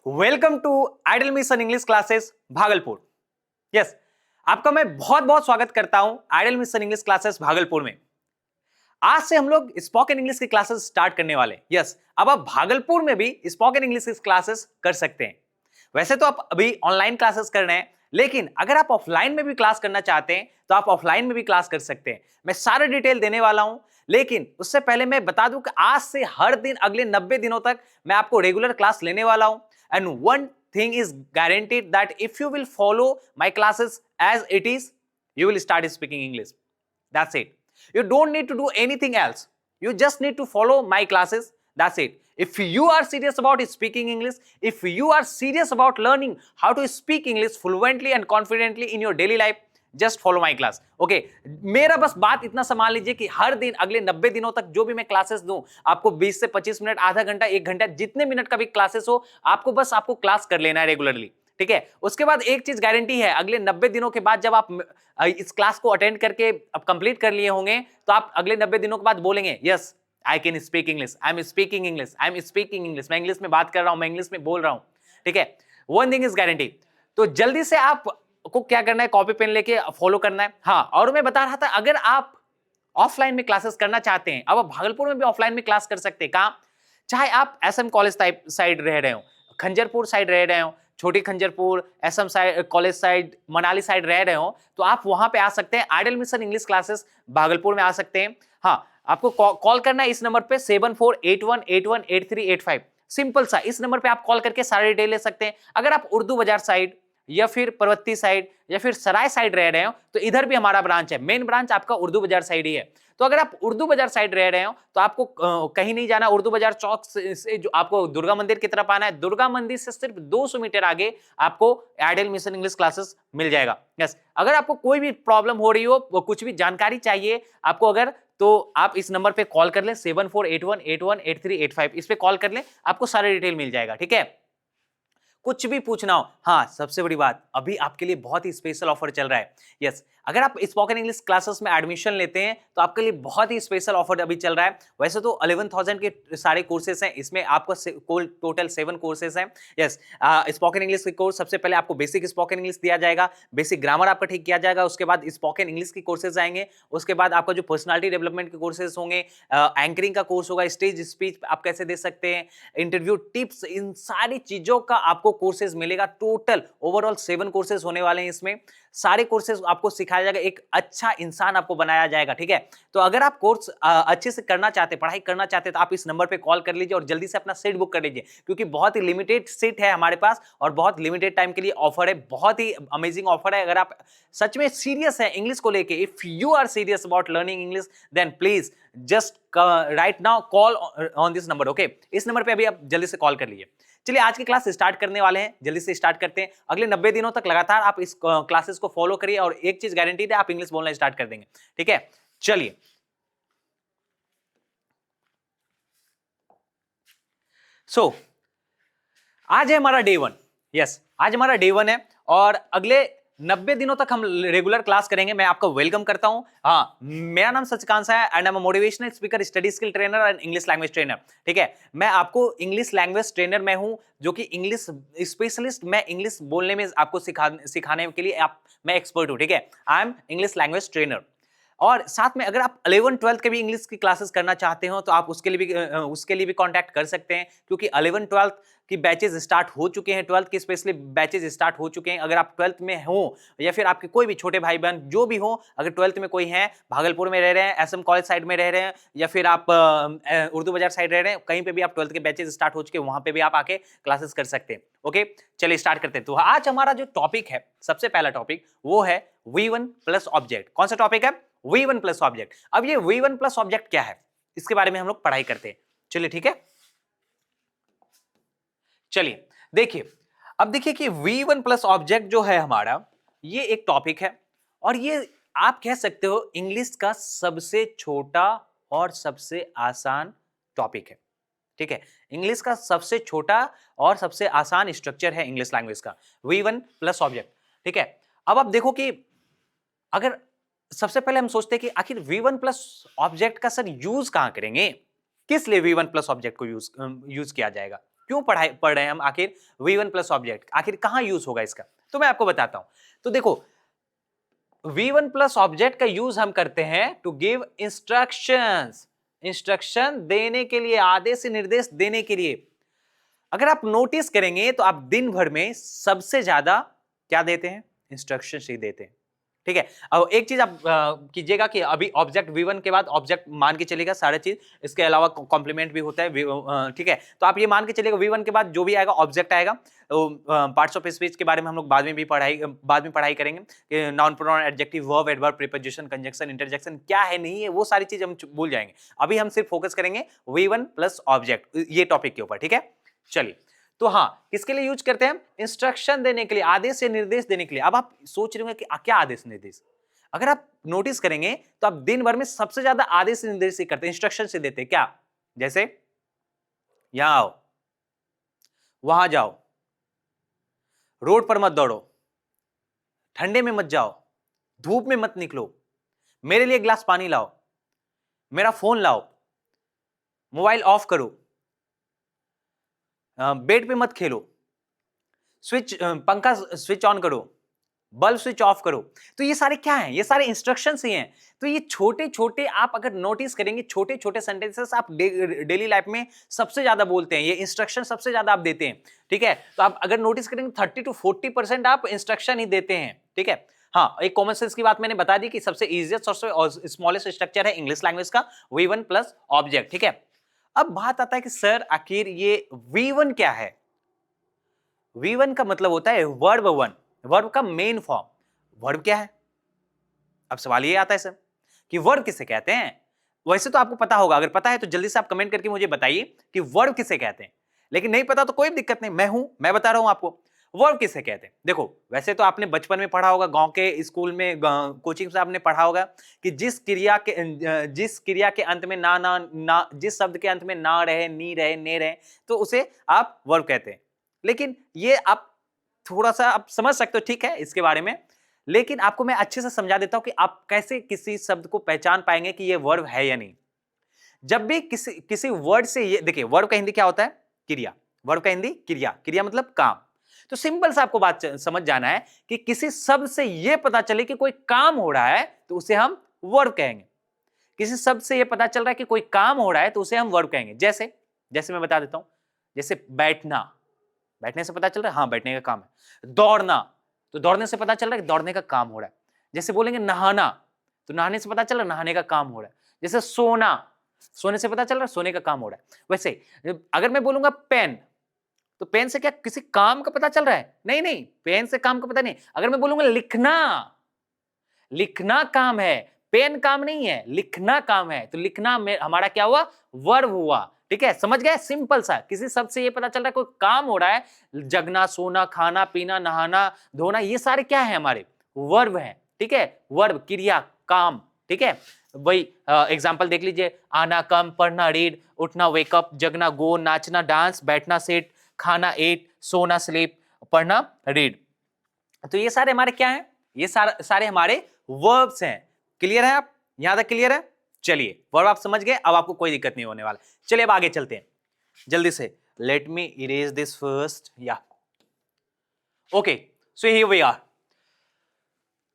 Welcome to Idol Mission English classes Bhagalpur. Yes, आपका मैं बहुत बहुत स्वागत करता हूं Idol Mission English classes Bhagalpur में। आज से हम लोग स्पोकन इंग्लिश की क्लासेस स्टार्ट करने वाले। यस, अब आप भागलपुर में भी स्पोकन इंग्लिश की क्लासेस कर सकते हैं। वैसे तो आप अभी ऑनलाइन क्लासेस कर रहे हैं, लेकिन अगर आप ऑफलाइन में भी क्लास करना चाहते हैं तो आप ऑफलाइन में भी क्लास कर सकते हैं। मैं सारे डिटेल देने वाला हूं, लेकिन उससे पहले मैं बता दूं कि आज से हर दिन अगले 90 दिनों तक मैं आपको रेगुलर क्लास लेने वाला हूं। And one thing is guaranteed that if you will follow my classes as it is, you will start speaking English. That's it. You don't need to do anything else. You just need to follow my classes. That's it. If you are serious about speaking English, if you are serious about learning how to speak English fluently and confidently in your daily life, just follow my class. Okay, मेरा बस बात इतना संभाल लीजिए कि हर दिन अगले 90 दिनों तक जो भी मैं क्लासेस दूं, आपको 20 से 25 मिनट, आधा घंटा, 1 घंटा, जितने मिनट का भी क्लासेस हो, आपको क्लास कर लेना है रेगुलरली। ठीक है, उसके बाद एक चीज गारंटी है, अगले 90 दिनों के बाद जब आप इस क्लास को अटेंड करके अब कंप्लीट कर लिए होंगे, तो आप अगले 90 दिनों के बाद बोलेंगे, yes I can speak English, I am speaking English, I am speaking English, मैं इंग्लिश में बात कर रहा हूं, मैं इंग्लिश में बोल रहा हूं। ठीक है, वन थिंग इज गारंटी। तो जल्दी से आपको क्या करना है, कॉपी पेन लेके फॉलो करना है। हाँ, और मैं बता रहा था, अगर आप ऑफलाइन में क्लासेस करना चाहते हैं, अब आप भागलपुर में भी ऑफलाइन में क्लास कर सकते हैं। कहाँ? चाहे आप एसएम कॉलेज टाइप साइड रह रहे हो, खंजरपुर साइड रह रहे हो, छोटी Khanjarpur, SM side, college side, Manali side रह रहे हो, तो आप वहां पे आ सकते हैं। Idol Mission English classes Bhagalpur में आ सकते हैं। हाँ, आपको कॉल करना है इस नंबर पे 7481818385। सिंपल सा, इस नंबर पे आप कॉल करके सारे डिटेल ले सकते हैं। अगर आप उर्दू बाजार साइड या फिर पर्वती साइड या फिर सराय साइड रह रहे हो, तो इधर भी हमारा ब्रांच है। मेन ब्रांच आपका उर्दू बाजार साइड ही है। तो अगर आप उर्दू बाजार साइड रह रहे हो तो आपको कहीं नहीं जाना। उर्दू बाजार चौक से जो आपको दुर्गा मंदिर की तरफ आना है, दुर्गा मंदिर से सिर्फ 200 मीटर आगे आपको आइडल मिशन इंग्लिश क्लासेस मिल जाएगा। यस, अगर आपको कोई भी प्रॉब्लम हो रही हो, कुछ भी जानकारी चाहिए आपको अगर, तो आप इस नंबर पे कॉल कर लें 7481818385। इस पे कॉल कर लें, आपको सारे डिटेल मिल जाएगा। ठीक है, कुछ भी पूछना हो। हाँ, सबसे बड़ी बात, अभी आपके लिए बहुत ही स्पेशल ऑफर चल रहा है। यस, अगर आप स्पोकन इंग्लिश क्लासेस में एडमिशन लेते हैं तो आपके लिए बहुत ही स्पेशल ऑफर अभी चल रहा है। वैसे तो 11,000 के सारे कोर्सेस हैं, इसमें आपको टोटल 7 कोर्सेस हैं। यस, स्पोकन इंग्लिश के कोर्स, सबसे पहले आपको बेसिक स्पोकन इंग्लिश दिया जाएगा, बेसिक ग्रामर आपका ठीक किया जाएगा। उसके बाद स्पोकन इंग्लिश की कोर्सेज आएंगे। उसके बाद आपका जो पर्सनालिटी डेवलपमेंट के कोर्सेज होंगे, एंकरिंग का कोर्स होगा, स्टेज स्पीच आप कैसे दे सकते हैं, इंटरव्यू टिप्स, इन सारी चीजों का आपको कोर्सेज मिलेगा। टोटल ओवरऑल 7 कोर्सेज होने वाले हैं। इसमें सारे कोर्सेज आपको सिखाया जाएगा, एक अच्छा इंसान आपको बनाया जाएगा। ठीक है, तो अगर आप कोर्स अच्छे से करना चाहते, पढ़ाई करना चाहते, तो आप इस नंबर पे कॉल कर लीजिए और जल्दी से अपना सीट बुक कर लीजिए, क्योंकि बहुत ही लिमिटेड सीट है हमारे पास और बहुत लिमिटेड टाइम के लिए ऑफर है। बहुत ही अमेजिंग ऑफर है। अगर आप सच में सीरियस है इंग्लिश को लेके, if you are serious about learning English, then please just right now call on this number. Okay, इस नंबर पे अभी आप जल्दी से कॉल कर लीजिए। चलिए, आज की क्लास स्टार्ट करने वाले हैं, जल्दी से स्टार्ट करते हैं। अगले 90 दिनों तक लगातार आप इस क्लासेस को फॉलो करिए और एक चीज गारंटीड है, आप इंग्लिश बोलना स्टार्ट कर देंगे। ठीक है, चलिए। सो आज है हमारा डे 1। यस, आज हमारा डे 1 है और अगले 90 दिनों तक हम रेगुलर क्लास करेंगे। मैं आपका वेलकम करता हूं। हाँ, मेरा नाम सचकांत है and I am motivational speaker, study skill trainer and English language trainer. ठीक है, मैं आपको इंग्लिश लैंग्वेज ट्रेनर मैं हूं, जो कि इंग्लिश स्पेशलिस्ट। मैं इंग्लिश बोलने में आपको सिखाने के लिए मैं एक्सपर्ट हूं। ठीक है, I am English language trainer. और साथ में अगर आप 11-12 के भी इंग्लिश की क्लासेस करना चाहते हो तो आप उसके लिए भी कांटेक्ट कर सकते हैं, क्योंकि 11-12 की बैचेस स्टार्ट हो चुके हैं। 12th के स्पेशली बैचेस स्टार्ट हो चुके हैं। अगर आप 12th में हो या फिर आपके कोई भी छोटे भाई बहन जो भी हो, अगर 12th में कोई है, भागलपुर में रह रहे हैं, एसएम कॉलेज साइड में रह रहे हैं, या फिर आप उर्दू बाजार साइड रह रहे हैं, कहीं पे भी आप 12th के बैचेस स्टार्ट हो चुके हैं, वहां पे भी आप आके क्लासेस कर सकते हैं। ओके, चलिए स्टार्ट करते हैं। तो आज हमारा जो टॉपिक है, सबसे पहला टॉपिक वो है V1 प्लस ऑब्जेक्ट। कौन सा टॉपिक है? V1 plus object. अब ये V1 प्लस ऑब्जेक्ट क्या है, इसके बारे में हम लोग पढ़ाई करते हैं। चलिए, ठीक है, चलिए देखिए। अब देखिए कि V1 प्लस ऑब्जेक्ट जो है हमारा, ये एक टॉपिक है और ये आप कह सकते हो इंग्लिश का सबसे छोटा और सबसे आसान टॉपिक है। ठीक है, इंग्लिश का सबसे छोटा और सबसे आसान स्ट्रक्चर है इंग्लिश लैंग्वेज का, V1 प्लस ऑब्जेक्ट। ठीक है, अब आप देखो कि अगर सबसे पहले हम सोचते हैं कि आखिर V1 प्लस ऑब्जेक्ट का सर यूज कहां करेंगे, किस लिए V1 प्लस ऑब्जेक्ट को यूज किया जाएगा। क्यों पढ़ रहे हैं हम आखिर V1 प्लस ऑब्जेक्ट, आखिर कहां यूज होगा इसका, तो मैं आपको बताता हूं। तो देखो V1 प्लस ऑब्जेक्ट का यूज हम करते हैं टू गिव इंस्ट्रक्शंस, इंस्ट्रक्शन देने के लिए, आदेश निर्देश देने के लिए। अगर आप नोटिस करेंगे तो आप दिन भर में सबसे ज्यादा क्या देते हैं, इंस्ट्रक्शन ही देते हैं, ठीक है। अब एक चीज आप कीजिएगा कि अभी ऑब्जेक्ट V1 के बाद ऑब्जेक्ट मान के चलेगा सारा चीज, इसके अलावा कॉम्प्लीमेंट भी होता है, ठीक है। तो आप ये मान के चलेगा V1 के बाद जो भी आएगा ऑब्जेक्ट आएगा। पार्ट्स ऑफ स्पीच के बारे में हम लोग बाद में पढ़ाई करेंगे, noun pronoun adjective verb adverb preposition conjunction interjection क्या है नहीं है वो सारी चीज हम भूल जाएंगे। अभी हम सिर्फ फोकस करेंगे V1 प्लस ऑब्जेक्ट ये टॉपिक के ऊपर, ठीक है। चलिए, तो हाँ, किसके लिए यूज करते हैं हम, इंस्ट्रक्शन देने के लिए, आदेश या निर्देश देने के लिए। अब आप सोच रहे होंगे कि क्या आदेश निर्देश, अगर आप नोटिस करेंगे तो आप दिन भर में सबसे ज्यादा आदेश निर्देश से करते हैं, इंस्ट्रक्शन से देते हैं क्या, जैसे यहां आओ, वहां जाओ, रोड पर मत दौड़ो, ठंडे में मत जाओ, धूप में मत निकलो, मेरे लिए गिलास पानी लाओ, मेरा फोन लाओ, मोबाइल ऑफ करो, बेड पे मत खेलो, पंखा स्विच ऑन करो, बल्ब स्विच ऑफ करो। तो ये सारे क्या हैं, ये सारे इंस्ट्रक्शंस ही हैं। तो ये छोटे छोटे आप अगर नोटिस करेंगे, छोटे छोटे सेंटेंसेस आप डेली लाइफ में सबसे ज्यादा बोलते हैं, ये इंस्ट्रक्शन सबसे ज्यादा आप देते हैं, ठीक है। तो आप अगर नोटिस करेंगे 30 to 40% आप इंस्ट्रक्शन ही देते हैं, ठीक है। हाँ, एक कॉमन सेंस की बात मैंने बता दी कि सबसे इजीएस्ट और स्मॉलेस्ट स्ट्रक्चर है इंग्लिश लैंग्वेज का V1 प्लस ऑब्जेक्ट, ठीक है। अब बात आता है कि सर आखिर ये V1 क्या है। V1 का मतलब होता है वर्ब वन, वर्ब का मेन फॉर्म। वर्ब क्या है, अब सवाल ये आता है सर कि वर्ब किसे कहते हैं। वैसे तो आपको पता होगा, अगर पता है तो जल्दी से आप कमेंट करके मुझे बताइए कि वर्ब किसे कहते हैं, लेकिन नहीं पता तो कोई दिक्कत नहीं, मैं बता रहा हूं आपको वर्ब किसे कहते हैं। देखो वैसे तो आपने बचपन में पढ़ा होगा, गांव के स्कूल में कोचिंग से आपने पढ़ा होगा कि जिस क्रिया के अंत में ना जिस शब्द के अंत में ना रहे, नी रहे, ने रहे, तो उसे आप वर्ब कहते हैं। लेकिन ये आप थोड़ा सा आप समझ सकते हो, ठीक है, इसके बारे में। लेकिन आपको मैं अच्छे से समझा देता हूं कि आप कैसे किसी शब्द को पहचान पाएंगे कि ये वर्ब है या नहीं। जब भी किसी वर्ड से, ये देखिए वर्ब का हिंदी क्या होता है, क्रिया। वर्ब का हिंदी क्रिया, क्रिया मतलब काम। तो सिंपल सा आपको बात समझ जाना है कि किसी शब्द से यह पता चले कि कोई काम हो रहा है तो उसे हम वर्ब कहेंगे। किसी शब्द से यह पता चल रहा है कि कोई काम हो रहा है तो उसे हम वर्ब कहेंगे। जैसे मैं बता देता हूं, जैसे बैठना, बैठने से पता चल रहा है हाँ बैठने का काम है। दौड़ना, तो दौड़ने से पता चल रहा है कि दौड़ने का काम हो रहा है। जैसे बोलेंगे नहाना, तो नहाने से पता चल रहा है नहाने का काम हो रहा है। जैसे सोना, सोने से पता चल रहा है सोने का काम हो रहा है। वैसे अगर मैं बोलूंगा पेन, तो पेन से क्या किसी काम का पता चल रहा है, नहीं, पेन से काम का पता नहीं। अगर मैं बोलूंगा लिखना, लिखना काम है, पेन काम नहीं है, लिखना काम है, तो लिखना में हमारा क्या हुआ, वर्ब हुआ, ठीक है। समझ गए, सिंपल सा। किसी शब्द से ये पता चल रहा है कोई काम हो रहा है, जगना, सोना, खाना पीना, नहाना, धोना, ये सारे क्या है, हमारे वर्ब हैं, ठीक है। वर्ब, क्रिया, काम, ठीक है। वही एग्जांपल देख लीजिए, आना, कम, पढ़ना, रीड, उठना, वेकअप, जगना, गो, नाचना, डांस, बैठना, सिट, खाना, एट, सोना, स्लीप, पढ़ना, रीड। तो ये सारे हमारे क्या हैं, ये सारे हमारे वर्ब्स हैं। क्लियर है, आप यहां तक क्लियर है। चलिए, वर्ब आप समझ गए, अब आपको कोई दिक्कत नहीं होने वाला। चलिए अब आगे चलते हैं जल्दी से। Let me erase this first, yeah okay, so here we are.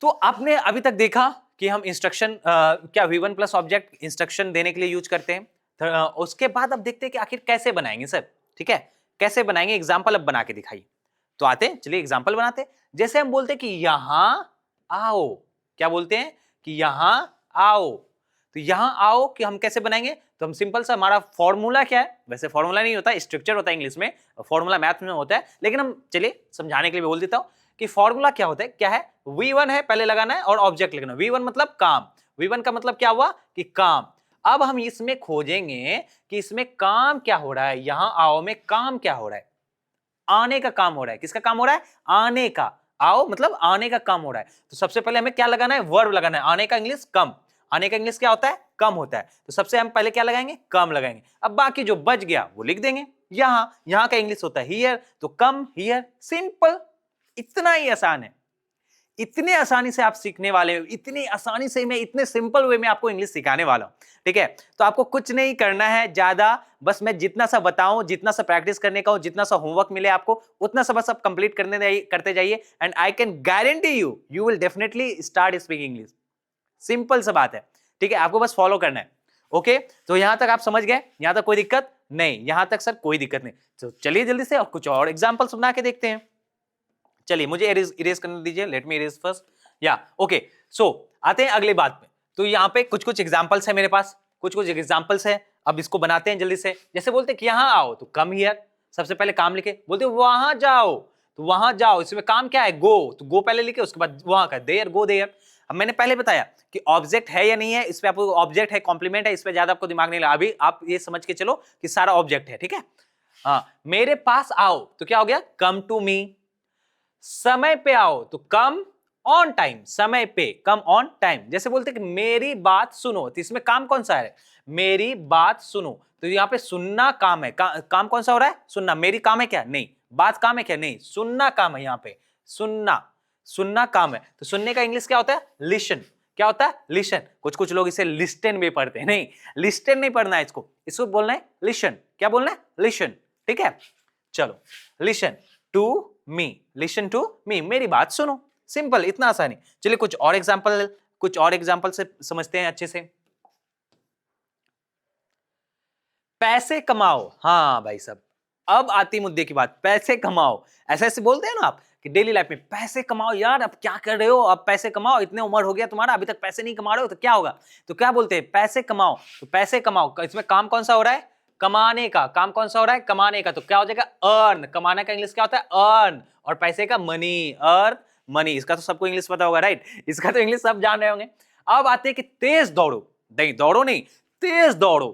तो आपने अभी तक देखा कि हम इंस्ट्रक्शन क्या V1 प्लस ऑब्जेक्ट इंस्ट्रक्शन देने के लिए यूज करते हैं। उसके बाद अब देखते हैं कि आखिर कैसे बनाएंगे सर, ठीक है, कैसे बनाएंगे, एग्जाम्पल अब बना के दिखाइए। तो आते हैं, चलिए एग्जाम्पल बनाते हैं। जैसे हम बोलते हैं कि यहां आओ, क्या बोलते हैं कि यहां आओ, तो यहां आओ कि हम कैसे बनाएंगे, तो हम सिंपल सा, हमारा फॉर्मूला क्या है, वैसे फॉर्मूला नहीं होता, स्ट्रक्चर होता है इंग्लिश में, फॉर्मूला मैथ में होता है, लेकिन हम चलिए समझाने के लिए बोल देता हूं कि फॉर्मूला क्या होता है, क्या है, V1 है पहले लगाना है और ऑब्जेक्ट लिखना। V1 मतलब काम, V1 का मतलब क्या हुआ कि काम। अब हम इसमें खोजेंगे कि इसमें काम क्या हो रहा है, यहां आओ में काम क्या हो रहा है, आने का काम हो रहा है। किसका काम हो रहा है, आने का। आओ मतलब आने का काम हो रहा है, तो सबसे पहले हमें क्या लगाना है, वर्ब लगाना है। आने का इंग्लिश कम, आने का इंग्लिश क्या होता है, कम होता है, तो सबसे हम पहले क्या लगाएंगे, कम लगाएंगे। अब बाकी जो बच गया वो लिख देंगे। यहां का इंग्लिश होता है हियर, तो कम हियर, सिंपल, इतना ही आसान है। इतने आसानी से आप सीखने वाले हो, इतनी आसानी से मैं इतने सिंपल वे में आपको इंग्लिश सिखाने वाला हूं, ठीक है। तो आपको कुछ नहीं करना है ज्यादा, बस मैं जितना सा बताऊं, जितना सा प्रैक्टिस करने का हो, जितना सा होमवर्क मिले आपको, उतना सा बस आप कंप्लीट करते जाइए, and I can guarantee you you will definitely start speaking English. Simple सा बात है, ठीक है, आपको बस फॉलो करना है। ओके, तो यहां तक आप समझ गए, यहां तक कोई दिक्कत नहीं? यहां तक सर कोई दिक्कत नहीं। तो चलिए जल्दी से और कुछ और एग्जांपल्स बना के देखते हैं। चलिए मुझे इरेज करने दीजिए, late me erase first. Yeah okay, सो आते हैं अगली बात पे। तो यहाँ पे कुछ कुछ एग्जांपल्स है मेरे पास, कुछ कुछ एग्जांपल्स है। अब इसको बनाते हैं जल्दी से। जैसे बोलते कि यहां आओ तो कम हियर, सबसे पहले काम लिखे। बोलते वहां जाओ तो वहां जाओ, इसमें काम क्या है? गो, तो गो पहले लिखे, उसके बाद वहां का देयर, गो देयर। अब मैंने पहले बताया कि ऑब्जेक्ट है या नहीं है, इस पे आपको ऑब्जेक्ट है, कॉम्प्लीमेंट है, इस पे ज्यादा आपको दिमाग नहीं लगा। अभी आप ये समझ के चलो कि सारा ऑब्जेक्ट है, ठीक है। हाँ, मेरे पास आओ तो क्या हो गया? Come to me. समय पे आओ तो कम ऑन टाइम, समय पे, कम ऑन टाइम। जैसे बोलते कि मेरी बात सुनो, तो इसमें काम कौन सा है? मेरी बात सुनो, तो यहाँ पे सुनना काम है। काम कौन सा हो रहा है? सुनना। मेरी काम है क्या? नहीं। बात काम है क्या? नहीं। सुनना काम है, यहाँ पे सुनना, सुनना काम है। तो सुनने का इंग्लिश क्या होता है? लिसन। क्या होता है? लिसन। कुछ कुछ लोग इसे लिस्टन में पढ़ते हैं, नहीं, लिस्टन नहीं पढ़ना है इसको, इसको बोलना है लिसन। क्या बोलना है? लिसन, ठीक है। चलो, listen to me, listen to me, मेरी बात सुनो। सिंपल, इतना आसानी। चलिए कुछ और एग्जांपल से समझते हैं अच्छे से। पैसे कमाओ। हाँ भाई साहब, अब आती मुद्दे की बात। पैसे कमाओ, ऐसे ऐसे बोलते हैं ना आप कि डेली लाइफ में, पैसे कमाओ यार, अब क्या कर रहे हो, अब पैसे कमाओ, इतने उम्र हो गया तुम्हारा, अभी तक पैसे नहीं कमा रहे हो तो क्या होगा? तो क्या बोलते हैं? पैसे कमाओ। तो पैसे कमाओ, इसमें काम कौन सा हो रहा है? कमाने का। काम कौन सा हो रहा है? कमाने का। तो क्या हो जाएगा? अर्न। कमाने का इंग्लिश क्या होता है? अर्न। और पैसे का मनी, अर्न मनी। इसका तो सबको इंग्लिश पता होगा, राइट? इसका तो इंग्लिश सब जान रहे होंगे। अब आते हैं कि तेज दौड़ो। नहीं, दौड़ो नहीं, तेज दौड़ो।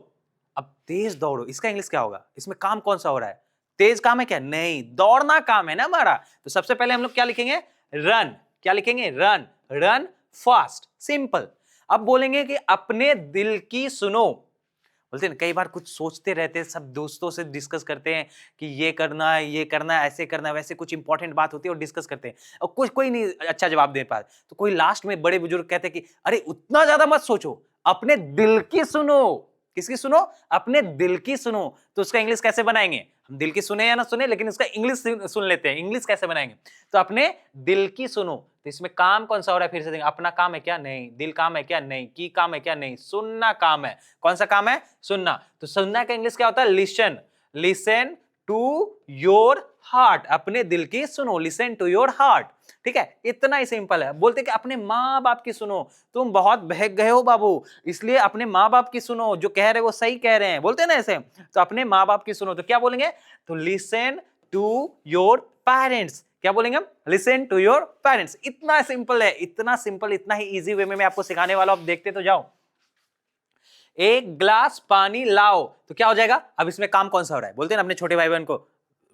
अब तेज दौड़ो, इसका इंग्लिश क्या होगा? इसमें काम कौन सा हो रहा है? तेज काम है क्या? नहीं, दौड़ना काम है ना हमारा। तो सबसे पहले हम लोग क्या लिखेंगे? रन। क्या लिखेंगे? रन। Run fast, simple. अब बोलेंगे कि अपने दिल की सुनो। बोलते हैं कई बार कुछ सोचते रहते हैं, सब दोस्तों से डिस्कस करते हैं कि ये करना है, ये करना है, ऐसे करना है, वैसे कुछ इंपॉर्टेंट बात होती है और डिस्कस करते हैं, और कुछ कोई नहीं अच्छा जवाब दे पाता। तो कोई लास्ट में बड़े बुजुर्ग कहते हैं कि अरे उतना ज्यादा मत सोचो, अपने दिल की सुनो। किसकी सुनो? अपने दिल की सुनो। तो उसका इंग्लिश कैसे बनाएंगे? हम दिल की सुने या ना सुने, लेकिन उसका इंग्लिश सुन लेते हैं। इंग्लिश कैसे बनाएंगे? तो अपने दिल की सुनो। तो इसमें काम कौन सा हो रहा है? फिर से देखेंगे। अपना काम है क्या? नहीं। दिल काम है क्या? नहीं। की काम है क्या? नहीं। सुनना काम है। कौन सा काम है? सुनना। तो सुनना का इंग्लिश क्या होता है? Listen. Listen to your heart. अपने दिल की सुनो, लिसन टू योर हार्ट, ठीक है। इतना ही सिंपल है। बोलते कि अपने माँ बाप की सुनो। तुम बहुत बहक गए हो बाबू, इसलिए अपने माँ बाप की सुनो, जो कह रहे वो सही कह रहे हैं, बोलते हैं ना ऐसे। तो अपने माँ बाप की सुनो, तो क्या बोलेंगे? तो लिसन टू योर पेरेंट्स। क्या बोलेंगे हम? Listen to your parents. इतना सिंपल है, इतना सिंपल, इतना ही इजी वे में मैं आपको सिखाने वाला हूं। आप देखते तो जाओ। एक ग्लास पानी लाओ, तो क्या हो जाएगा? अब इसमें काम कौन सा हो रहा है? बोलते हैं ना अपने छोटे भाई बहन को,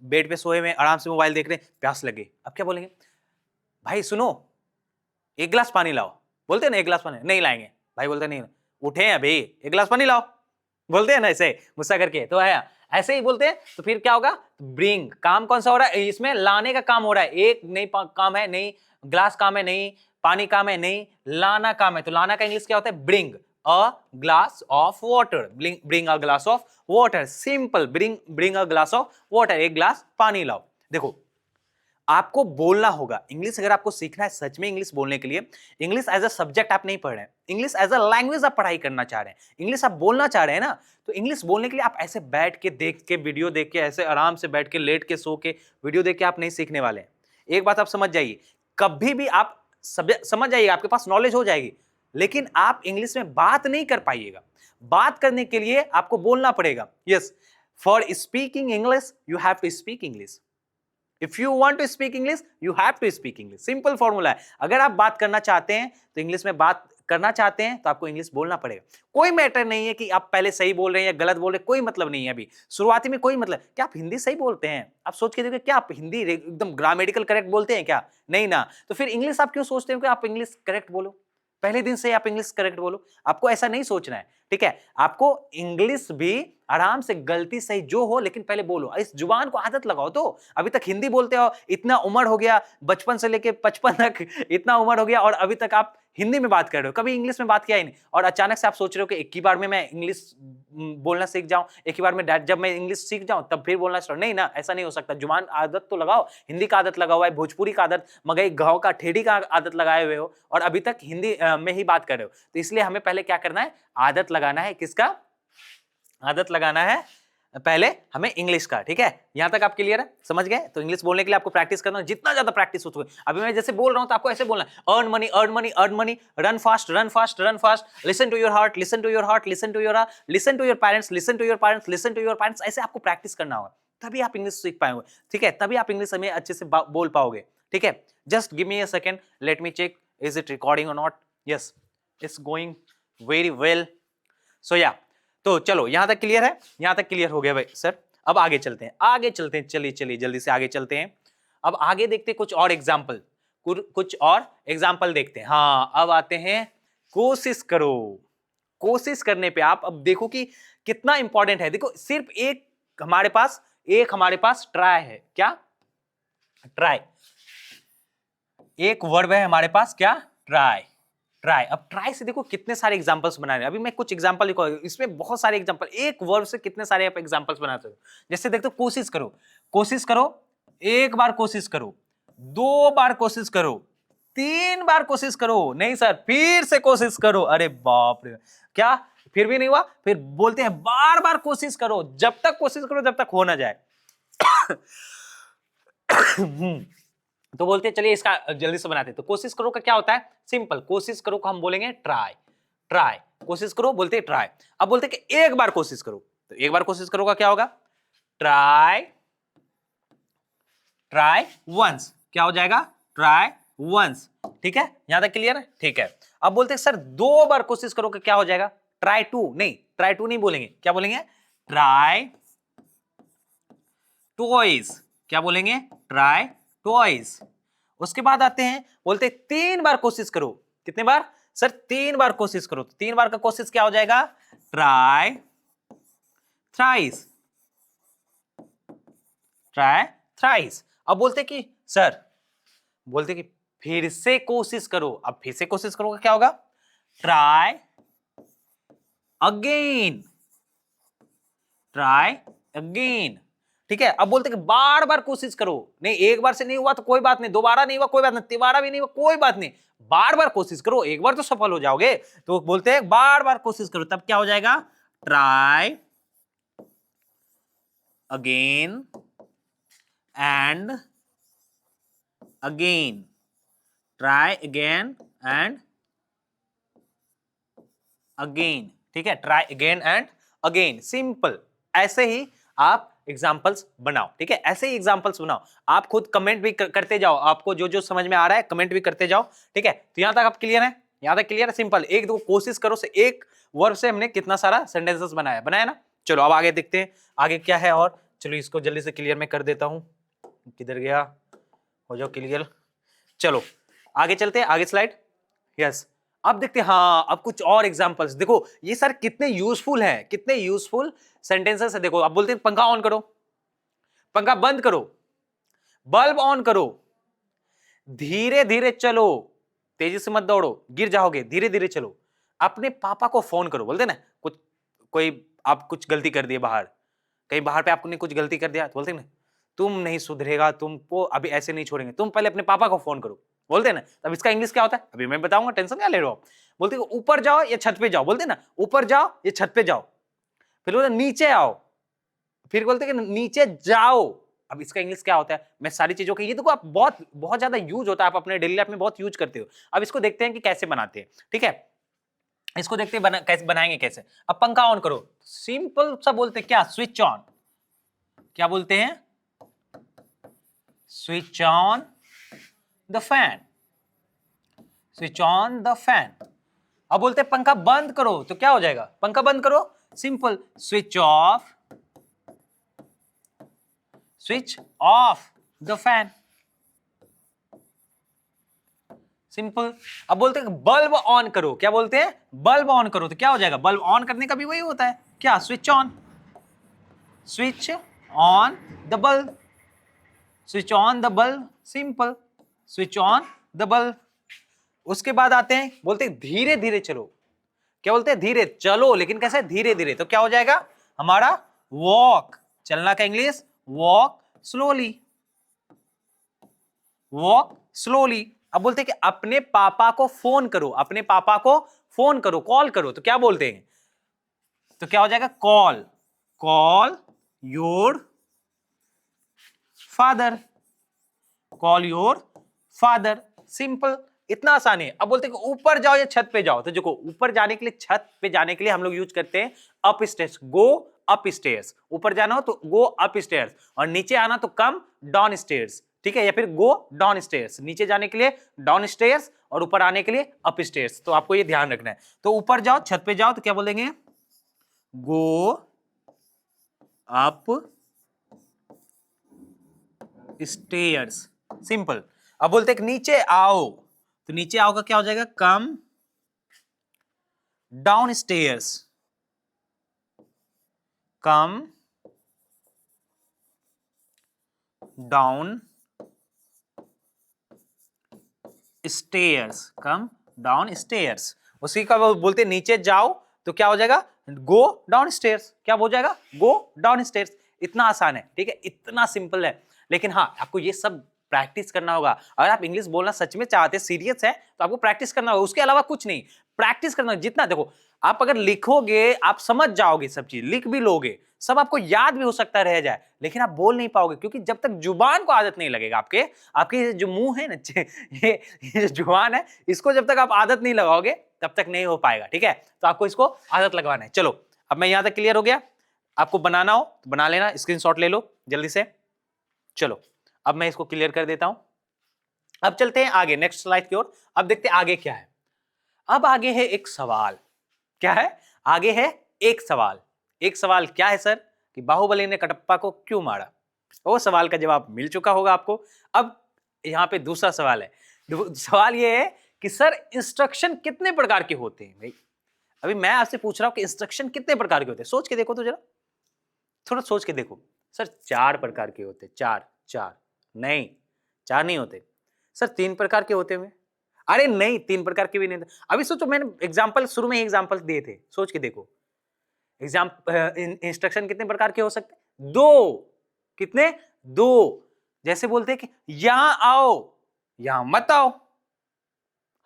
बेड पे सोए में आराम से मोबाइल देख रहे हैं, प्यास लगे। अब क्या बोलेंगे? भाई सुनो, एक गिलास पानी लाओ। बोलते हैं ना एक गिलास पानी, नहीं लाएंगे। भाई बोलते नहीं, उठे अभी, एक गिलास पानी लाओ। बोलते हैं ना ऐसे गुस्सा करके, तो है ऐसे ही बोलते हैं। तो फिर क्या होगा? ब्रिंग। काम कौन सा हो रहा है? इसमें लाने का काम हो रहा है। एक नहीं काम है, नहीं ग्लास काम है, नहीं पानी काम है, नहीं लाना काम है। तो लाना का इंग्लिश क्या होता है? Bring a glass of water. Bring a glass of water, simple. Bring a glass of water, एक ग्लास पानी लाओ। देखो, आपको बोलना होगा इंग्लिश। अगर आपको सीखना है सच में इंग्लिश बोलने के लिए, इंग्लिश एज अ सब्जेक्ट आप नहीं पढ़ रहे हैं, इंग्लिश एज अ लैंग्वेज आप पढ़ाई करना चाह रहे हैं, इंग्लिश आप बोलना चाह रहे हैं ना, तो इंग्लिश बोलने के लिए आप ऐसे बैठ के देख के, वीडियो देख के, ऐसे आराम से बैठ के, लेट के, सो के, वीडियो देख के आप नहीं सीखने वाले हैं। एक बात आप समझ जाइए, कभी भी आप समझ जाइए, आपके पास नॉलेज हो जाएगी, लेकिन आप इंग्लिश में बात नहीं कर पाइएगा। बात करने के लिए आपको बोलना पड़ेगा। Yes, for speaking English you have to speak English. If you want to speak English you have to speak English. Simple formula है। अगर आप बात करना चाहते हैं तो इंग्लिश में बात करना चाहते हैं तो आपको इंग्लिश बोलना पड़ेगा। कोई मैटर नहीं है कि आप पहले सही बोल रहे हैं या गलत बोल रहे हैं, कोई मतलब नहीं है। अभी शुरुआती में कोई मतलब, क्या आप हिंदी सही बोलते हैं? आप सोच के देखिए, क्या आप हिंदी एकदम ग्रामेटिकल करेक्ट बोलते हैं क्या? नहीं ना। तो फिर इंग्लिश आप क्यों सोचते हो कि आप इंग्लिश करेक्ट बोलो? पहले दिन से आप इंग्लिश करेक्ट बोलो। आपको ऐसा नहीं सोचना है। ठीक है, आपको इंग्लिश भी आराम से गलती सही जो हो लेकिन पहले बोलो, इस जुबान को आदत लगाओ। तो अभी तक हिंदी बोलते हो, इतना उम्र हो गया, बचपन से लेके 55 तक इतना उम्र हो गया और अभी तक आप हिंदी में बात कर रहे हो, कभी इंग्लिश में बात किया ही नहीं। और अचानक से आप सोच रहे हो कि एक ही बार में मैं इंग्लिश बोलना सीख जाऊं, एक ही बार में जब मैं इंग्लिश सीख जाऊं तब फिर बोलना स्टार्ट, नहीं ना, ऐसा नहीं हो सकता। जुबान आदत तो लगाओ, हिंदी का आदत लगा हुआ है, भोजपुरी का आदत, मगई गाँव का ठेठी का आदत लगाए हुए हो और अभी तक हिंदी में ही बात कर रहे हो। तो इसलिए हमें पहले क्या करना है, आदत लगाना है। किसका आदत लगाना है? पहले हमें इंग्लिश का। ठीक है, यहां तक आप क्लियर है, समझ गए? तो इंग्लिश बोलने के लिए आपको प्रैक्टिस करना है, जितना ज्यादा प्रैक्टिस हो सके। अभी मैं जैसे बोल रहा हूं तो आपको ऐसे बोलना है, earn money earn money earn money, run fast run fast run fast, listen to your heart listen to your heart listen to your heart, listen to your parents listen to your parents listen to your parents. ऐसे आपको practice करना होगा, तभी आप English सीख पाएंगे। ठीक है, तभी आप इंग्लिश में अच्छे से बोल पाओगे। ठीक है, just give me a second, let me check is it recording or not. Yes, it's going very well. So yeah, तो चलो यहां तक क्लियर है, यहां तक क्लियर हो गया भाई सर। अब आगे चलते हैं, आगे चलते हैं, चलिए चलिए जल्दी से आगे चलते हैं। अब आगे देखते हैं कुछ और एग्जाम्पल, कुछ और एग्जाम्पल देखते हैं। हाँ, अब आते हैं कोशिश करो। कोशिश करने पे आप अब देखो कि कितना इंपॉर्टेंट है। देखो सिर्फ हमारे पास ट्राई है। क्या? ट्राई, एक वर्ब है हमारे पास, क्या? ट्राई। ट्राई, अब ट्राई से देखो कितने सारे एग्जांपल्स बना रहे हैं। अभी मैं कुछ एग्जांपल लिखा, इसमें बहुत सारे एग्जांपल, एक वर्ब से कितने सारे आप एग्जांपल्स बनाते हो। जैसे देखो, कोशिश करो, कोशिश करो, एक बार कोशिश करो, 2 बार कोशिश करो, 3 बार कोशिश करो, नहीं सर फिर से कोशिश करो। अरे बाप रे, क्या फिर भी नहीं हुआ? फिर बोलते हैं बार बार कोशिश करो, जब तक कोशिश करो जब तक हो ना जाए। तो बोलते हैं चलिए इसका जल्दी से बनाते हैं। तो कोशिश करो का क्या होता है? सिंपल, कोशिश करो को हम बोलेंगे ट्राई। ट्राई, कोशिश करो बोलते हैं ट्राई। अब बोलते हैं कि एक बार कोशिश करो, तो एक बार कोशिश करो का क्या होगा? Try, try once. क्या हो जाएगा? Try once. ठीक है, यहां तक क्लियर है? ठीक है, अब बोलते हैं सर 2 बार कोशिश करो का क्या हो जाएगा? Try two. नहीं, ट्राई टू नहीं बोलेंगे, क्या बोलेंगे? Try twice. क्या बोलेंगे? Try twice. उसके बाद आते हैं, बोलते 3 बार कोशिश करो। कितने बार? सर 3 बार कोशिश करो। 3 बार का कोशिश क्या हो जाएगा? Try thrice. Try thrice. अब बोलते कि सर, बोलते कि फिर से कोशिश करो। अब फिर से कोशिश करो क्या होगा? Try again. Try again. ठीक है, अब बोलते कि बार बार कोशिश करो। नहीं, एक बार से नहीं हुआ तो कोई बात नहीं, दोबारा नहीं हुआ कोई बात नहीं, तिबारा भी नहीं हुआ कोई बात नहीं, बार बार कोशिश करो, एक बार तो सफल हो जाओगे। तो बोलते हैं बार बार कोशिश करो, तब क्या हो जाएगा? Try again and again. Try again and again. ठीक है, try again and again. Simple, ऐसे ही आप एग्जाम्पल्स बनाओ। ठीक है, ऐसे ही एग्जाम्पल्स बनाओ। आप खुद कमेंट भी करते जाओ, आपको जो जो समझ में आ रहा है कमेंट भी करते जाओ। ठीक है, तो यहां तक आप क्लियर है? यहां तक क्लियर है? सिंपल, एक दो कोशिश करो से एक वर्ब से हमने कितना सारा सेंटेंसेस बनाया बनाया ना। चलो अब आगे देखते हैं आगे क्या है। और चलो इसको जल्दी से क्लियर मैं कर देता हूं। किधर गया? हो जाओ क्लियर। चलो आगे चलते हैं, आगे स्लाइड। यस, अब देखते हैं, हाँ अब कुछ और एग्जांपल्स देखो, ये सर कितने यूजफुल है, कितने यूजफुल सेंटेंसेस है। देखो, अब बोलते हैं पंखा ऑन करो, पंखा बंद करो, बल्ब ऑन करो, धीरे धीरे चलो, तेजी से मत दौड़ो गिर जाओगे, धीरे धीरे चलो, अपने पापा को फोन करो। बोलते ना, कुछ कोई आप कुछ गलती कर दिए बाहर, कहीं बाहर पे आपने कुछ गलती कर दिया तो बोलते ना, तुम नहीं सुधरेगा, तुमको अभी ऐसे नहीं छोड़ेंगे, तुम पहले अपने पापा को फोन करो। बोलते ना, तब इसका इंग्लिश क्या होता है अभी मैं बताऊंगा, टेंशन क्या ले रहे हो आप। बोलते ऊपर जाओ या छत पे जाओ। बोलते ना, ऊपर जाओ या छत पे जाओ। फिर बोलते नीचे आओ, फिर बोलते कि नीचे जाओ। अब इसका इंग्लिश क्या होता है? मैं सारी चीजों के, ये देखो आप बहुत बहुत ज्यादा यूज होता है, आप अपने डेली लाइफ में बहुत यूज करते हो। अब इसको देखते हैं कि कैसे बनाते हैं। ठीक है, इसको देखते हैं कैसे बनाएंगे कैसे। अब पंखा ऑन करो, सिंपल सा बोलते हैं क्या? Switch on. क्या बोलते हैं? Switch on the fan. Switch on the fan. अब बोलते हैं पंखा बंद करो, तो क्या हो जाएगा? पंखा बंद करो, simple, switch off, switch off the fan. Simple. अब बोलते हैं बल्ब ऑन करो, क्या बोलते हैं? बल्ब ऑन करो, तो क्या हो जाएगा? बल्ब ऑन करने का भी वही होता है, क्या? Switch on, switch on the bulb, switch on the bulb, simple, switch on the bulb. उसके बाद आते हैं, बोलते हैं धीरे धीरे चलो, क्या बोलते हैं? धीरे चलो, लेकिन कैसे? धीरे धीरे, तो क्या हो जाएगा हमारा? वॉक, चलना का English walk slowly, walk slowly. अब बोलते हैं कि अपने पापा को फोन करो, अपने पापा को फोन करो, कॉल करो, तो क्या बोलते हैं? तो क्या हो जाएगा? Call, call your father, call your father, simple, इतना आसान है। अब बोलते हैं कि ऊपर जाओ या छत पे जाओ, तो देखो ऊपर जाने के लिए, छत पे जाने के लिए हम लोग यूज करते हैं up stairs, go up stairs. ऊपर जाना हो तो गो अप स्टेयर्स, और नीचे आना तो कम डाउन स्टेयर्स, ठीक है? या फिर गो डाउन स्टेयर्स, नीचे जाने के लिए डाउन स्टेयर्स और ऊपर आने के लिए अप स्टेयर्स। तो आपको ये ध्यान रखना है। तो ऊपर जाओ, छत पे जाओ, तो क्या बोलेंगे? Go up stairs, simple. अब बोलते हैं कि नीचे आओ, तो नीचे आओ का क्या हो जाएगा? Come down stairs, come down stairs, come down stairs. उसी का वो बोलते हैं नीचे जाओ, तो क्या हो जाएगा? गो डाउन स्टेयर्स, क्या हो जाएगा? Go down stairs. इतना आसान है, ठीक है? इतना सिंपल है। लेकिन हाँ, आपको ये सब प्रैक्टिस करना होगा। अगर आप इंग्लिश बोलना सच में चाहते, सीरियस है, तो आपको प्रैक्टिस करना होगा, उसके अलावा कुछ नहीं। प्रैक्टिस करना जितना, देखो आप अगर लिखोगे आप समझ जाओगे, सब चीज लिख भी लोगे, सब आपको याद भी हो सकता रह जाए, लेकिन आप बोल नहीं पाओगे, क्योंकि जब तक जुबान को आदत नहीं लगेगा, आपके आपके जो मुंह है ना, ये जो जुबान है, इसको जब तक आप आदत नहीं लगाओगे तब तक नहीं हो पाएगा, ठीक है? तो आपको इसको आदत लगवाना है। चलो, अब मैं यहां तक क्लियर हो गया। आपको बनाना हो तो बना लेना, स्क्रीनशॉट ले लो जल्दी से। चलो, अब मैं इसको क्लियर कर देता हूं। अब चलते हैं आगे, नेक्स्ट स्लाइड की ओर। अब देखते हैं आगे क्या है। अब आगे है एक सवाल। क्या है? आगे है एक सवाल। एक सवाल क्या है सर? कि बाहुबली ने कटप्पा को क्यों मारा? वो सवाल का जवाब मिल चुका होगा आपको। अब यहां पे दूसरा सवाल है। सवाल ये है कि सर इंस्ट्रक्शन कितने प्रकार के होते हैं? भाई अभी मैं आपसे पूछ रहा हूं कि इंस्ट्रक्शन कितने प्रकार के होते हैं? सोच के देखो तो जरा, थोड़ा सोच के देखो। सर 4 प्रकार के होते। 4 4 नहीं, 4 नहीं होते सर, 3 प्रकार के होते हुए। अरे नहीं, 3 प्रकार के भी नहीं थे। अभी सोचो, मैंने एग्जांपल शुरू में ही एग्जांपल दिए थे, सोच के देखो। इंस्ट्रक्शन कितने प्रकार के हो सकते? 2। कितने? 2। जैसे बोलते हैं कि यहां आओ, यहां मत आओ।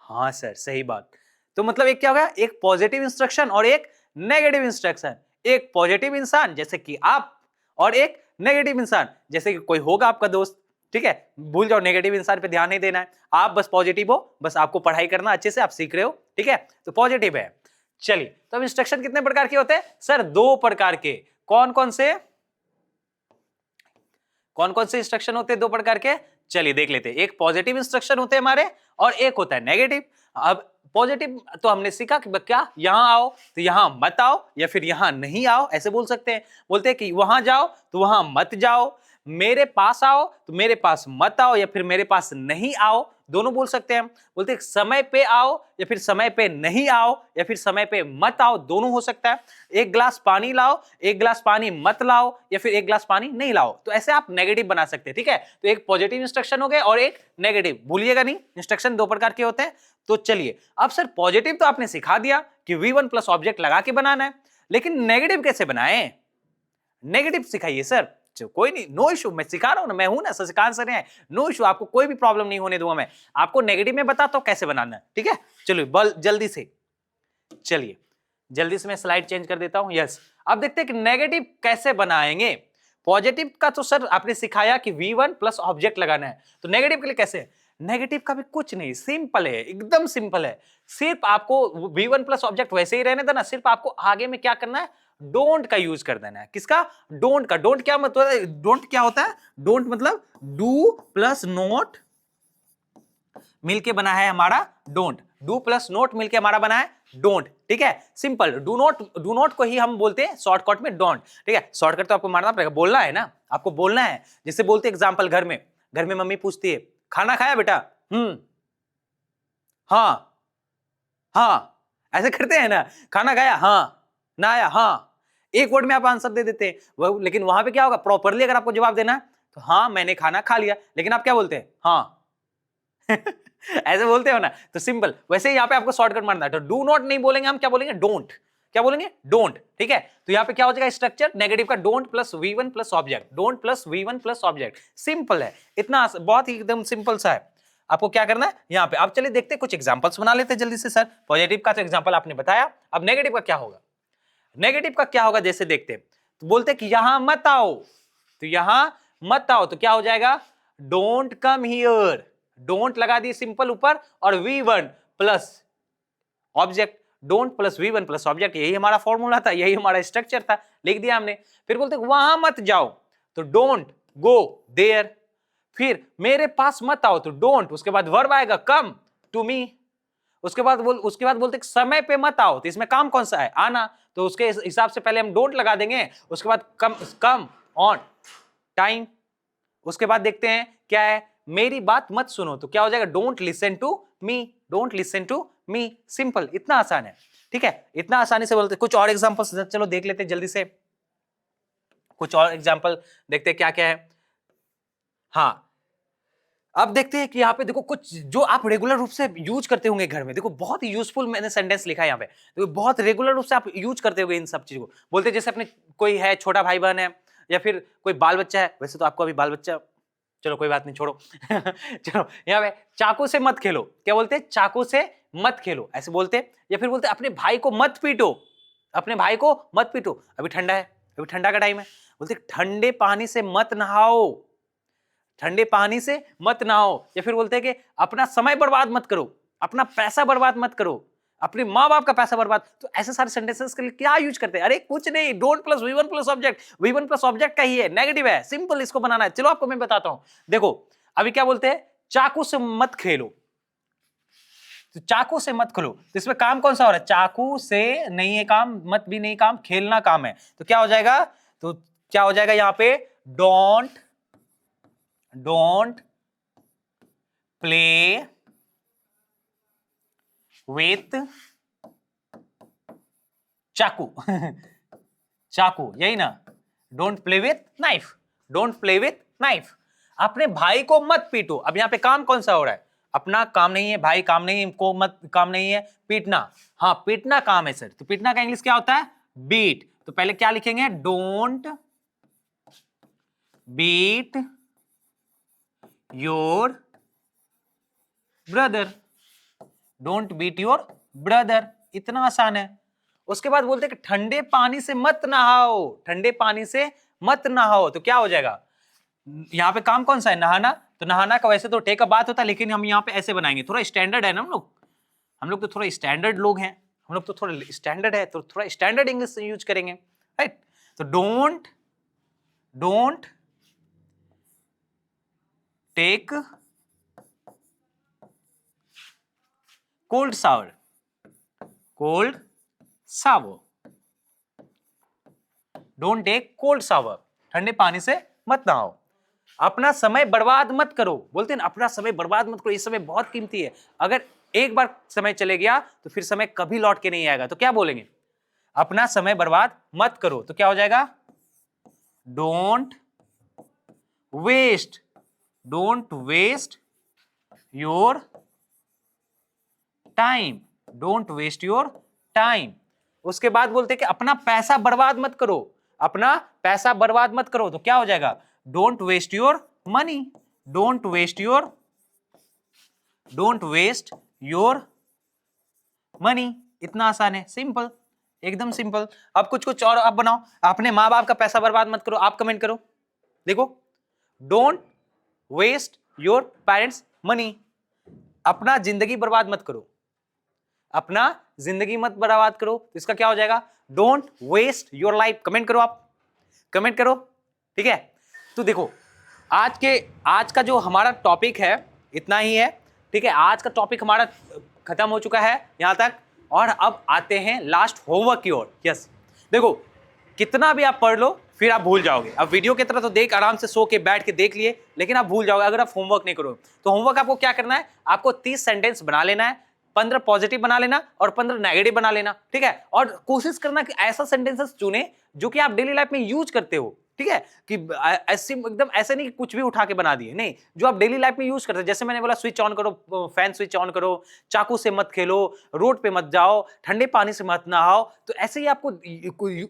हाँ सर, सही बात। तो मतलब एक क्या होगा? एक पॉजिटिव इंस्ट्रक्शन और एक नेगेटिव इंस्ट्रक्शन। एक पॉजिटिव इंसान जैसे कि आप, और एक नेगेटिव इंसान जैसे कि कोई होगा आपका दोस्त, ठीक है? भूल जाओ, नेगेटिव इंसान पे ध्यान नहीं देना है, आप बस पॉजिटिव हो, बस आपको पढ़ाई करना अच्छे से, आप सीख रहे हो, ठीक है? तो पॉजिटिव है। चलिए, तो अब इंस्ट्रक्शन कितने प्रकार के होते हैं? सर 2 प्रकार के। कौन कौन से? कौन कौन से इंस्ट्रक्शन होते हैं 2 प्रकार के? चलिए देख लेते हैं। एक पॉजिटिव इंस्ट्रक्शन होते हैं हमारे, और एक होता है नेगेटिव। अब पॉजिटिव तो हमने सीखा कि क्या, यहां आओ तो यहां मत आओ, या फिर यहां नहीं आओ, ऐसे बोल सकते हैं। बोलते हैं कि वहां जाओ तो वहां मत जाओ, मेरे पास आओ तो मेरे पास मत आओ, या फिर मेरे पास नहीं आओ, दोनों बोल सकते हैं हम। बोलते हैं समय पे आओ, या फिर समय पे नहीं आओ, या फिर समय पे मत आओ, दोनों हो सकता है। एक गिलास पानी लाओ, एक गिलास पानी मत लाओ, या फिर एक गिलास पानी नहीं लाओ, तो ऐसे आप नेगेटिव बना सकते हैं, ठीक है? तो एक पॉजिटिव इंस्ट्रक्शन हो गए और एक नेगेटिव, भूलिएगा नहीं, इंस्ट्रक्शन 2 प्रकार के होते हैं। तो चलिए, अब सर पॉजिटिव तो आपने सिखा दिया कि V1 प्लस ऑब्जेक्ट लगा के बनाना है, लेकिन नेगेटिव कैसे बनाएं? नेगेटिव सिखाइए सर। कोई नहीं, नो इशू, मैं सिखा रहा हूं ना, मैं हूं ना, शशिकांत सर हैं, नो इशू, आपको कोई भी प्रॉब्लम नहीं होने दूंगा। मैं आपको नेगेटिव में बताता हूं कैसे बनाना है, ठीक है? चलिए बल जल्दी से, चलिए जल्दी से मैं स्लाइड चेंज कर देता हूं। यस, अब देखते हैं कि नेगेटिव कैसे बनाएंगे। पॉजिटिव का तो सर आपने सिखाया कि V1 प्लस ऑब्जेक्ट लगाना है, तो नेगेटिव के लिए कैसे? नेगेटिव का भी कुछ नहीं, सिंपल है, एकदम सिंपल है। सिर्फ आपको V1 प्लस ऑब्जेक्ट वैसे ही रहने देना, सिर्फ आपको आगे में क्या करना है? डोंट का यूज कर देना है। किसका? डोंट का। डोंट क्या मतलब है? डोंट क्या होता है? डोंट मतलब डू प्लस नोट मिलके बना है हमारा डोंट। डू प्लस नोट मिलके हमारा बना है डोंट, ठीक है? सिंपल। डू नोट को ही हम बोलते हैं शॉर्टकट में डोंट, ठीक है? शॉर्टकट तो आपको मारना पड़ेगा, बोलना है ना, आपको बोलना है। जैसे बोलते एग्जांपल, घर में मम्मी पूछती है, खाना खाया बेटा? हाँ, हाँ, ऐसे करते हैं ना, खाना खाया, हाँ, ना आया, हाँ, एक वर्ड में आप आंसर दे देते हैं। लेकिन वहां पे क्या होगा, प्रॉपरली अगर आपको जवाब देना है तो हाँ मैंने खाना खा लिया, लेकिन आप क्या बोलते हैं, हाँ। ऐसे बोलते हो ना, तो सिंपल। वैसे यहाँ पे आपको शॉर्टकट मारना है, तो डू नॉट नहीं बोलेंगे हम, क्या बोलेंगे, डोंट। क्या बोलेंगे, डोंट। ठीक है, तो यहाँ पे क्या हो जाएगा स्ट्रक्चर, नेगेटिव का don't plus V1 plus object, don't plus V1 plus object. Simple है, इतना बहुत ही एकदम सिंपल सा है। आपको क्या करना है यहाँ पे, आप चलिए देखते हैं, कुछ एग्जांपल्स बना लेते हैं जल्दी से। सर पॉजिटिव का तो एग्जांपल आपने बताया, अब नेगेटिव का क्या होगा। नेगेटिव का क्या होगा जैसे देखते हैं, तो बोलते हैं कि यहां मत आओ, तो यहां मत आओ, तो क्या हो जाएगा, डोंट कम हियर। डोंट लगा दिए सिंपल ऊपर, और V1 plus object, don't plus V1 plus object, यही हमारा फॉर्मूला था, यही हमारा स्ट्रक्चर था, लिख दिया हमने। फिर बोलते वहां मत जाओ, तो डोंट गो देयर। फिर मेरे पास मत आओ, तो डोंट, उसके बाद वर्ब आएगा कम टू मी। उसके बाद बोलते समय पे मत आओ, तो इसमें काम कौन सा है, आना, तो उसके हिसाब से पहले हम डोंट लगा देंगे, उसके बाद कम ऑन टाइम। उसके बाद देखते हैं क्या है, मेरी बात मत सुनो, तो क्या हो जाएगा, don't listen to me, don't listen to me. Simple, इतना आसान है। ठीक है, इतना आसानी से बोलते। कुछ और एग्जांपल्स चलो देख लेते हैं जल्दी से, कुछ और एग्जांपल देखते हैं क्या क्या है। हाँ, अब देखते हैं कि यहाँ पे देखो कुछ जो आप रेगुलर रूप से यूज करते होंगे घर में। देखो बहुत ही यूजफुल मैंने सेंटेंस लिखा है यहाँ पे, देखो बहुत रेगुलर रूप से आप यूज करते होंगे इन सब चीजों को। बोलते जैसे अपने कोई है, छोटा भाई बहन है, या फिर कोई बाल बच्चा है। वैसे तो आपको अभी बाल बच्चा, चलो कोई बात नहीं, छोड़ो। चलो यहाँ पे चाकू से मत खेलो, क्या बोलते हैं, चाकू से मत खेलो, ऐसे बोलते हैं। या फिर बोलते अपने भाई को मत पीटो, अपने भाई को मत पीटो, अभी ठंडा है, अभी ठंडा का टाइम है। बोलते ठंडे पानी से मत नहाओ, ठंडे पानी से मत नहाओ। या फिर बोलते हैं कि अपना समय बर्बाद मत करो, अपना पैसा बर्बाद मत करो, अपने माँ बाप का पैसा बर्बाद। तो ऐसे सारे सेंटेंसेस के लिए क्या यूज करते हैं, अरे कुछ नहीं, don't plus V1 plus object, V1 plus object का ही है, नेगेटिव है, सिंपल इसको बनाना है। चलो आपको मैं बताता हूं, देखो अभी क्या बोलते हैं, चाकू से मत खेलो, तो चाकू से मत खेलो, तो इसमें काम कौन सा हो रहा है, चाकू से नहीं है काम, मत भी नहीं काम, खेलना काम है, तो क्या हो जाएगा, तो क्या हो जाएगा यहां पे, डोंट प्ले विथ चाकू। चाकू, यही ना, don't play with knife, don't play with knife. अपने भाई को मत पीटो, अब यहां पे काम कौन सा हो रहा है, अपना काम नहीं है, भाई काम नहीं है, को मत काम नहीं है, पीटना, हाँ पीटना काम है सर। तो पीटना का इंग्लिश क्या होता है, बीट। तो पहले क्या लिखेंगे, don't beat your brother, don't beat your brother, इतना आसान है। उसके बाद बोलते हैं कि ठंडे पानी से मत नहाओ, ठंडे पानी से मत नहाओ, तो क्या हो जाएगा, यहाँ पे काम कौन सा है, नहाना। तो नहाना का वैसे तो टेक का बात होता है, लेकिन हम यहाँ पे ऐसे बनाएंगे, थोड़ा स्टैंडर्ड है ना हम लोग तो थोड़ा स्टैंडर्ड लोग हैं, हम लोग तो थोड़ा स्टैंडर्ड है, तो थोड़ा स्टैंडर्ड इंग्लिश यूज करेंगे, राइट। तो don't take cold shower, cold shower, don't take cold shower, ठंडे पानी से मत नहाओ। अपना समय बर्बाद मत करो, बोलते हैं ना अपना समय बर्बाद मत करो, ये समय बहुत कीमती है, अगर एक बार समय चले गया तो फिर समय कभी लौट के नहीं आएगा। तो क्या बोलेंगे, अपना समय बर्बाद मत करो, तो क्या हो जाएगा, don't waste your time, don't waste your time. उसके बाद बोलते हैं कि अपना पैसा बर्बाद मत करो, अपना पैसा बर्बाद मत करो, तो क्या हो जाएगा, don't waste your money, don't waste your money, इतना आसान है, सिंपल, एकदम सिंपल। अब कुछ और आप बनाओ, अपने माँ बाप का पैसा बर्बाद मत करो, आप कमेंट करो, देखो, don't waste your parents money, अपना जिंदगी बर्बाद मत करो, अपना जिंदगी मत बर्बाद करो, तो इसका क्या हो जाएगा, don't waste your life. Comment करो, आप कमेंट करो, ठीक है। तो देखो आज का जो हमारा टॉपिक है इतना ही है, ठीक है, आज का टॉपिक हमारा खत्म हो चुका है यहां तक, और अब आते हैं लास्ट होमवर्क की ओर। यस, देखो कितना भी आप पढ़ लो फिर आप भूल जाओगे। अब वीडियो की तरह तो देख, आराम से सो के बैठ के देख लिए, लेकिन आप भूल जाओगे अगर आप होमवर्क नहीं करो। तो होमवर्क आपको क्या करना है, आपको 30 सेंटेंस बना लेना है, 15 पॉजिटिव बना लेना और 15 नेगेटिव बना लेना, ठीक है। और कोशिश करना कि ऐसा सेंटेंसेस चुने जो कि आप डेली लाइफ में यूज करते हो, ठीक है, कि ऐसे एकदम ऐसे नहीं कि कुछ भी उठा के बना दिए, नहीं, जो आप डेली लाइफ में यूज करते हो। जैसे मैंने बोला स्विच ऑन करो, फैन स्विच ऑन करो, चाकू से मत खेलो, रोड पे मत जाओ, ठंडे पानी से मत नहाओ। तो ऐसे ही आपको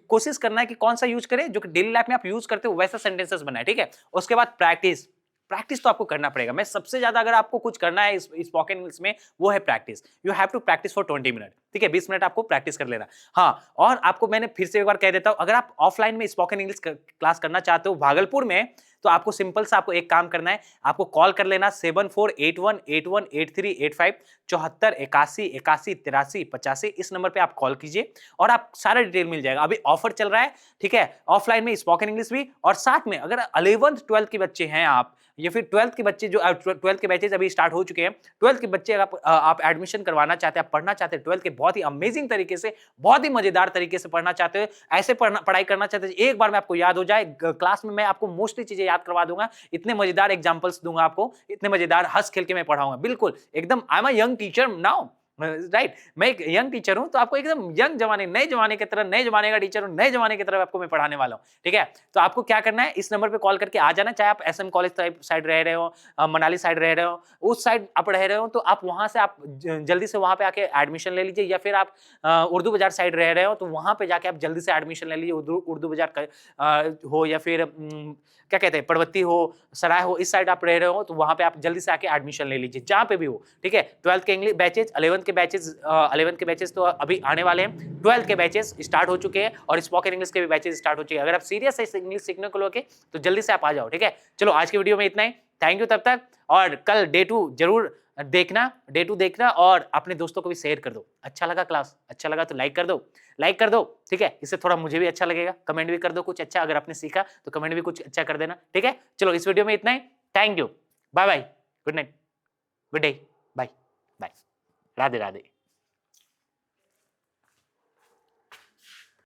कोशिश करना है कि कौन सा यूज करें जो कि डेली लाइफ में आप यूज करते हो, वैसा सेंटेंसेस बनाए, ठीक है। उसके बाद प्रैक्टिस, प्रैक्टिस तो आपको करना पड़ेगा। मैं सबसे ज्यादा अगर आपको कुछ करना है स्पोकन इंग्लिश में, वो है practice. You have to practice for 20 minute, ठीक है, 20 मिनट आपको प्रैक्टिस कर लेना। हाँ, और आपको मैंने फिर से एक बार कह देता हूं, अगर आप ऑफलाइन में स्पोकन इंग्लिश क्लास करना चाहते हो भागलपुर में, तो आपको सिंपल सा आपको एक काम करना है, आपको कॉल कर लेना 7481818385 74 81 81 83 85। इस नंबर पे आप कॉल कीजिए और आप सारा डिटेल मिल जाएगा। अभी ऑफर चल रहा है, ठीक है, ऑफलाइन में स्पोकन इंग्लिश भी, और साथ में अगर 11th 12th के बच्चे हैं आप, या फिर 12th के बच्चे जो 12th के बैचेज अभी स्टार्ट हो चुके हैं, 12th के बच्चे अगर आप एडमिशन करवाना चाहते हैं, आप पढ़ना चाहते हैं 12th के बहुत ही अमेजिंग तरीके से, बहुत ही मजेदार तरीके से पढ़ना चाहते हो, ऐसे पढ़ाई करना चाहते हैं एक बार में आपको याद हो जाए, क्लास में मैं आपको मोस्टली चीजें याद करवा दूंगा, इतने मजेदार एग्जांपल्स दूंगा आपको, इतने मजेदार हंस खेल के मैं पढ़ाऊंगा, बिल्कुल एकदम। I am a young teacher now, right, मैं एक यंग टीचर हूं, तो आपको एकदम यंग जमाने, नए जमाने की तरह, नए जमाने का टीचर हूं, नए जमाने की तरह आपको मैं पढ़ाने वाला हूं, ठीक है। तो आपको क्या करना है, इस नंबर पे कॉल करके आ जाना, चाहे आप एसएम कॉलेज साइड रह रहे हो, मनाली साइड रह रहे हो, उस साइड आप रह रहे हो, तो आप वहां से आप जल्दी से वहां पे आके एडमिशन ले लीजिए, या फिर आप उर्दू बाजार साइड रह रहे हो, तो वहां पे जाके आप जल्दी से एडमिशन ले लीजिए। उर्दू बाजार हो, या फिर क्या कहते हैं, पर्वती हो, सराय हो, इस साइड आप रह रहे हो, तो वहां पे आप जल्दी से आके एडमिशन ले लीजिए, जहां पे भी हो, ठीक है। 12th के इंग्लिश बैचेज, 11th के बैचेज तो अभी आने वाले हैं, 12th के बैचेज स्टार्ट हो चुके हैं, और स्पोकन इंग्लिश के भी बैचेज स्टार्ट हो चुके हैं। अगर आप सीरियस है इंग्लिश सीखने को लेके, तो जल्दी से आप आ जाओ, ठीक है। चलो आज की वीडियो में इतना ही, थैंक यू तब तक, और कल डे 2 जरूर देखना, और अपने दोस्तों को भी शेयर कर दो। अच्छा लगा क्लास, अच्छा लगा तो लाइक कर दो, ठीक है, इससे थोड़ा मुझे भी अच्छा लगेगा। कमेंट भी कर दो कुछ अच्छा, अगर आपने सीखा तो कमेंट भी कुछ अच्छा कर देना, ठीक है। चलो इस वीडियो में इतना ही, thank you, bye bye, good night, good day, bye bye, Radhe Radhe.